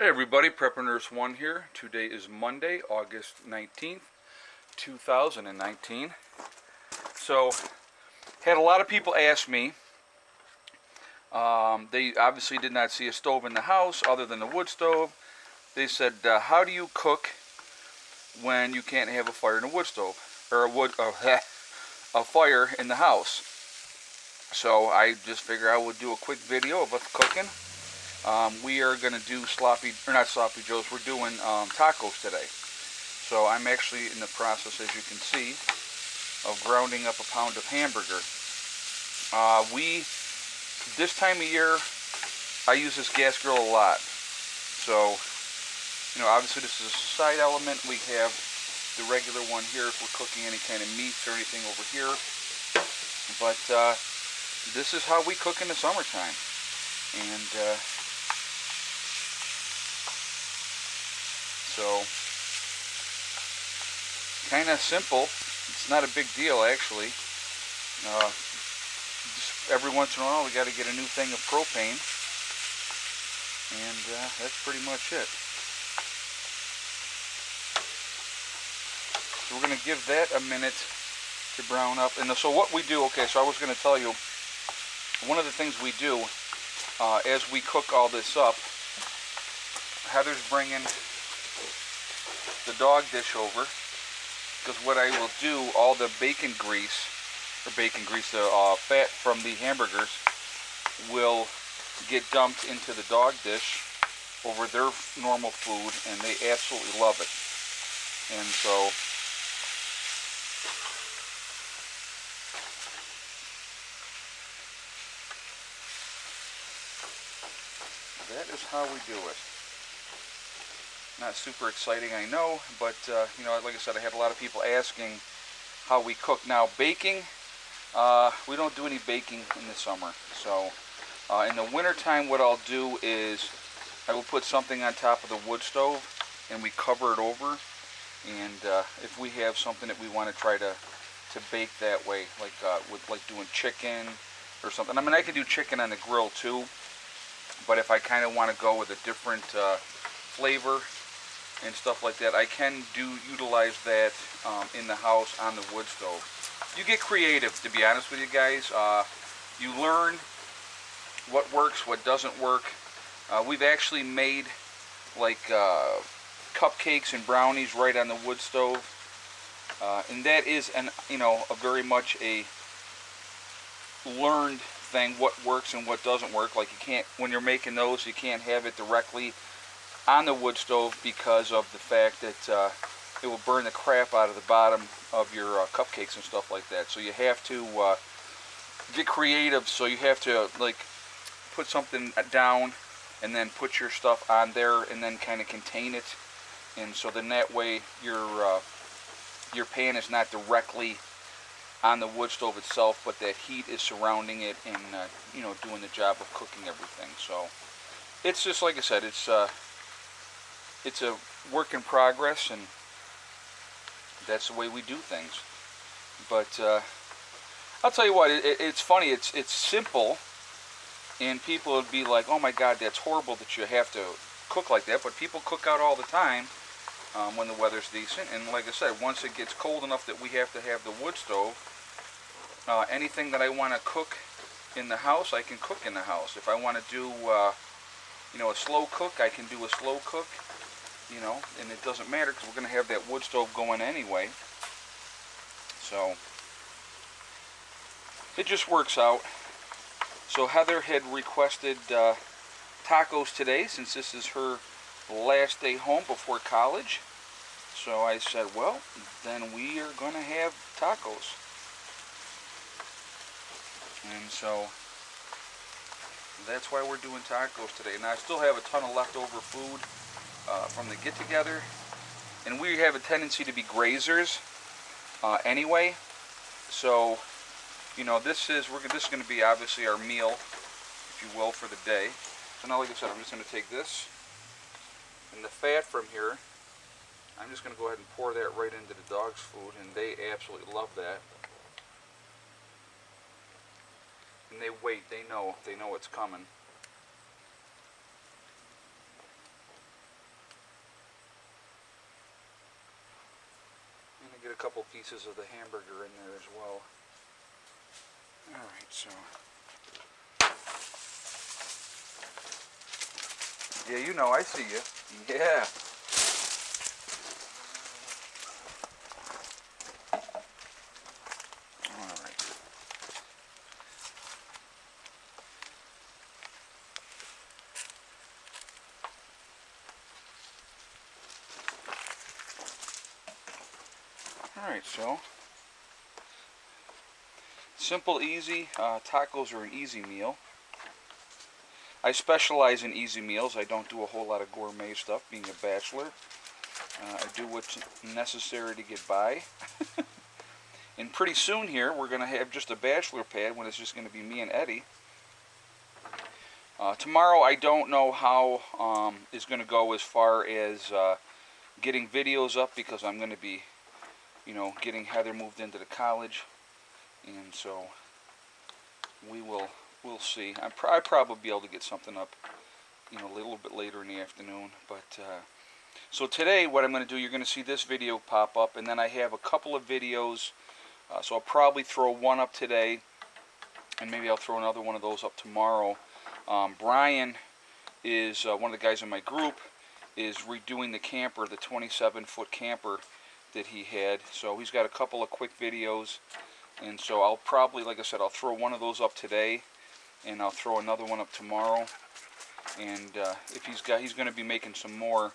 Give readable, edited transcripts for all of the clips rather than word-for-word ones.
Hey everybody, Prepper Nurse 1 here. Today is Monday, August 19th, 2019. So, had a lot of people ask me, they obviously did not see a stove in the house other than the wood stove. They said, how do you cook when you can't have a fire in a wood stove? Or a fire in the house. So I just figured I would do a quick video of us cooking. We are going to do not sloppy joes, we're doing tacos today. So I'm actually in the process, as you can see, of grounding up a pound of hamburger. This time of year, I use this gas grill a lot. So, obviously this is a side element. We have the regular one here if we're cooking any kind of meats or anything over here. But this is how we cook in the summertime. And so, kind of simple. It's not a big deal, actually. Just every once in a while, we got to get a new thing of propane, and that's pretty much it. So we're going to give that a minute to brown up. And so what we do, okay, so I was going to tell you, one of the things we do as we cook all this up, Heather's bringing the dog dish over, because what I will do, all the bacon grease, the fat from the hamburgers will get dumped into the dog dish over their normal food, and they absolutely love it. And so that is how we do it. Not super exciting, I know, but like I said, I had a lot of people asking how we cook. Now, baking, we don't do any baking in the summer. So, in the wintertime, what I'll do is I will put something on top of the wood stove, and we cover it over. And if we have something that we want to try to bake that way, like doing chicken or something. I mean, I can do chicken on the grill too, but if I kind of want to go with a different flavor and stuff like that, I can utilize that in the house on the wood stove. You get creative, to be honest with you guys. You learn what works, what doesn't work. We've actually made like cupcakes and brownies right on the wood stove, and that is a very much a learned thing, what works and what doesn't work. Like, you can't, when you're making those, you can't have it directly on the wood stove because of the fact that it will burn the crap out of the bottom of your cupcakes and stuff like that. So you have to get creative. So you have to like put something down and then put your stuff on there and then kind of contain it. And so then that way your pan is not directly on the wood stove itself, but that heat is surrounding it and doing the job of cooking everything. So it's just, like I said, it's a work in progress, and that's the way we do things. But I'll tell you what, it's funny. It's simple, and people would be like, "Oh my God, that's horrible that you have to cook like that." But people cook out all the time when the weather's decent. And like I said, once it gets cold enough that we have to have the wood stove, anything that I want to cook in the house, I can cook in the house. If I want to do a slow cook, I can do a slow cook. And it doesn't matter because we're going to have that wood stove going anyway. So it just works out. So Heather had requested tacos today, since this is her last day home before college. So I said, well, then we are going to have tacos. And so that's why we're doing tacos today. Now, I still have a ton of leftover food from the get-together, and we have a tendency to be grazers anyway. So, this is going to be obviously our meal, if you will, for the day. So now, like I said, I'm just going to take this and the fat from here. I'm just going to go ahead and pour that right into the dog's food, and they absolutely love that. And they wait. They know it's coming. couple pieces of the hamburger in there as well. Alright, so. Yeah, you know, I see you. Yeah. Alright. Alright, so. Simple, easy. Tacos are an easy meal. I specialize in easy meals. I don't do a whole lot of gourmet stuff, being a bachelor. I do what's necessary to get by. And pretty soon here, we're going to have just a bachelor pad when it's just going to be me and Eddie. Tomorrow, I don't know how is going to go as far as getting videos up, because I'm going to be, you know, getting Heather moved into the college. And so we'll see. I'd probably be able to get something up, you know, a little bit later in the afternoon. But so today, what I'm going to do, you're going to see this video pop up, and then I have a couple of videos. So I'll probably throw one up today, and maybe I'll throw another one of those up tomorrow. Brian is one of the guys in my group, is redoing the camper, the 27-foot camper that he had. So he's got a couple of quick videos. And so I'll probably, like I said, I'll throw one of those up today, and I'll throw another one up tomorrow. And if he's going to be making some more,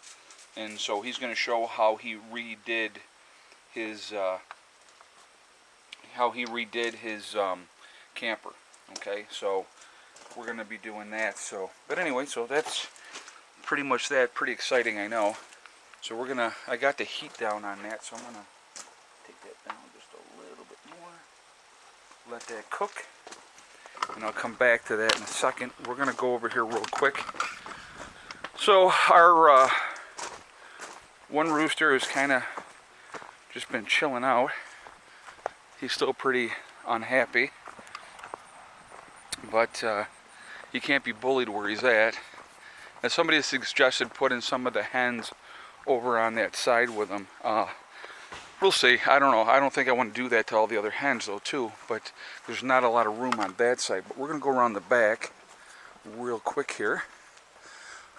and so he's going to show how he redid his camper. Okay, so we're going to be doing that. So, but anyway, so that's pretty much that. Pretty exciting, I know. So I got the heat down on that, so I'm gonna take that down just a little bit more. Let that cook, and I'll come back to that in a second. We're going to go over here real quick. So our one rooster has kind of just been chilling out. He's still pretty unhappy, but he can't be bullied where he's at. And somebody suggested putting some of the hens over on that side with him. We'll see. I don't know. I don't think I want to do that to all the other hens, though, too. But there's not a lot of room on that side. But we're going to go around the back real quick here.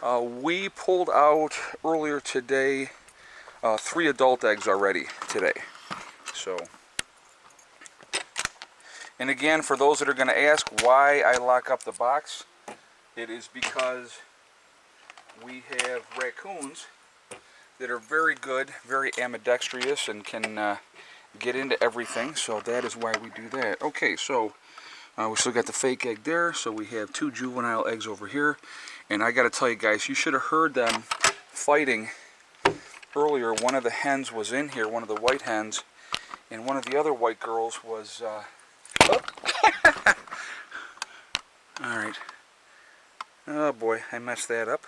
We pulled out earlier today 3 adult eggs already today. So, and again, for those that are going to ask why I lock up the box, it is because we have raccoons that are very good, very ambidextrous, and can get into everything. So that is why we do that. Okay, so we still got the fake egg there. So we have 2 juvenile eggs over here. And I got to tell you guys, you should have heard them fighting earlier. One of the hens was in here, one of the white hens, and one of the other white girls was... Alright. Oh boy, I messed that up.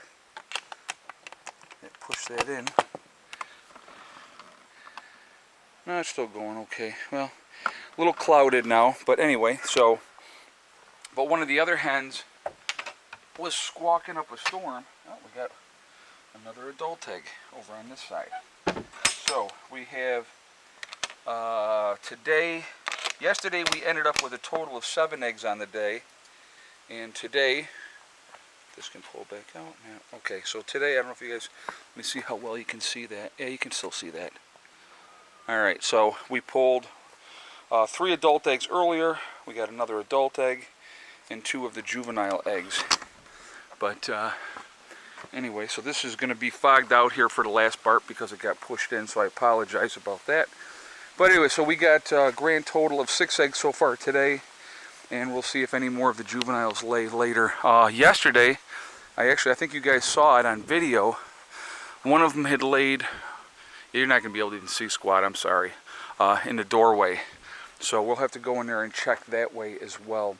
Push that in. No, it's still going okay. Well, a little clouded now, but anyway, so, but one of the other hens was squawking up a storm. Oh, we got another adult egg over on this side. So, we have, yesterday we ended up with a total of 7 eggs on the day, and today, this can pull back out. Yeah. Okay, so today, I don't know if you guys, let me see how well you can see that. Yeah, you can still see that. Alright, so we pulled 3 adult eggs earlier. We got another adult egg and 2 of the juvenile eggs. But anyway, so this is going to be fogged out here for the last part because it got pushed in, so I apologize about that. But anyway, so we got a grand total of 6 eggs so far today. And we'll see if any more of the juveniles lay later. Yesterday, I think you guys saw it on video. One of them had laid, you're not going to be able to even see squat, I'm sorry, in the doorway. So we'll have to go in there and check that way as well.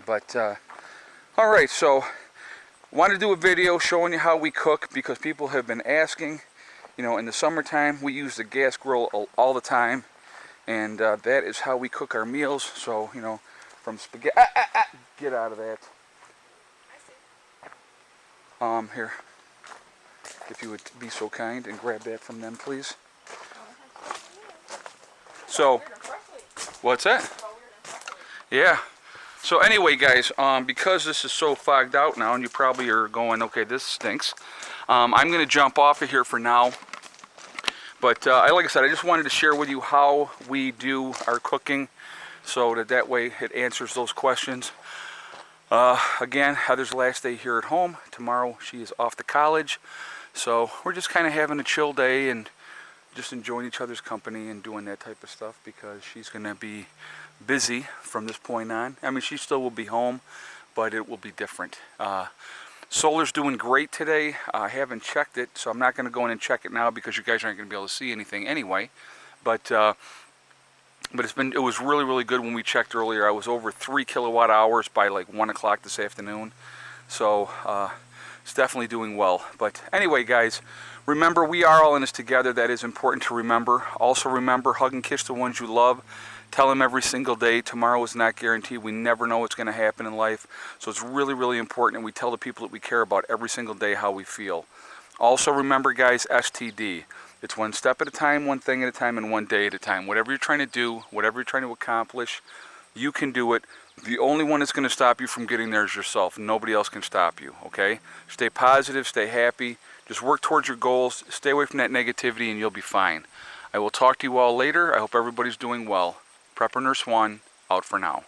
But, alright, so wanted to do a video showing you how we cook because people have been asking. You know, in the summertime, we use the gas grill all the time. And that is how we cook our meals. So, you know, from spaghetti... Get out of that. Here. If you would be so kind and grab that from them, please. So, what's that? Yeah. So anyway, guys, because this is so fogged out now, and you probably are going, okay, this stinks. I'm going to jump off of here for now. But like I said, I just wanted to share with you how we do our cooking, so that way it answers those questions. Again, Heather's last day here at home. Tomorrow she is off to college. So we're just kind of having a chill day and just enjoying each other's company and doing that type of stuff, because she's going to be busy from this point on. I mean, she still will be home, but it will be different. Solar's doing great today. I haven't checked it, so I'm not going to go in and check it now because you guys aren't going to be able to see anything anyway. But it was really, really good when we checked earlier. I was over 3 kilowatt hours by like 1 o'clock this afternoon. So it's definitely doing well. But anyway, guys, remember, we are all in this together. That is important to remember. Also remember, hug and kiss the ones you love. Tell them every single day. Tomorrow is not guaranteed. We never know what's going to happen in life. So it's really, really important, and we tell the people that we care about every single day how we feel. Also remember, guys, STD. It's one step at a time, one thing at a time, and one day at a time. Whatever you're trying to do, whatever you're trying to accomplish, you can do it. The only one that's going to stop you from getting there is yourself. Nobody else can stop you, okay? Stay positive, stay happy. Just work towards your goals. Stay away from that negativity, and you'll be fine. I will talk to you all later. I hope everybody's doing well. Prepper Nurse 1, out for now.